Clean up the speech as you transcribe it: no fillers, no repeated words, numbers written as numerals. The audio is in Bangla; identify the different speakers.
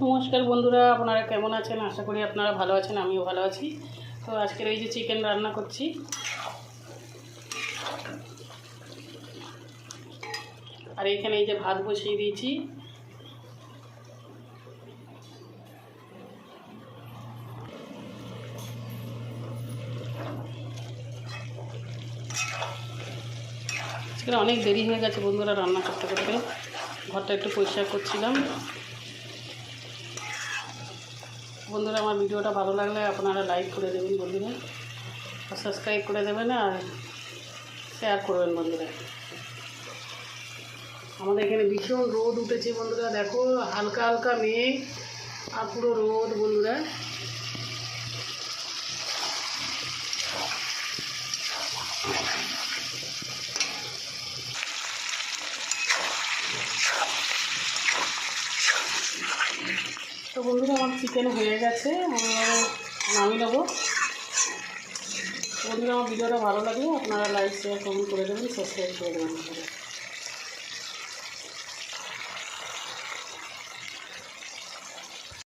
Speaker 1: নমস্কার বন্ধুরা, আপনারা কেমন আছেন? আশা করি আপনারা ভালো আছেন, আমিও ভালো আছি। তো আজকের এই যে চিকেন রান্না করছি, আর এখানে এই যে ভাত বসিয়ে দিয়েছি। আজকে অনেক দেরি হয়ে গেছে বন্ধুরা রান্না করতে করতে। ঘরটা একটু পরিষ্কার করছিলাম। বন্ধুরা, আমার ভিডিওটা ভালো লাগলে আপনারা লাইক করে দেবেন বন্ধুরা, আর সাবস্ক্রাইব করে দেবেন, আর শেয়ার করবেন বন্ধুরা। আমাদের এখানে ভীষণ রোদ উঠেছে বন্ধুরা, দেখো হালকা হালকা মেঘ আর পুরো রোদ বন্ধুরা। তো বন্ধুরা, আমার চিকেন হয়ে গেছে, নামিয়ে নেবো। বন্ধুরা, আমার ভিডিওটা ভালো লাগলে আপনারা লাইক শেয়ার কমেন্ট করে দেবেন, সাবস্ক্রাইব করে দেবেন।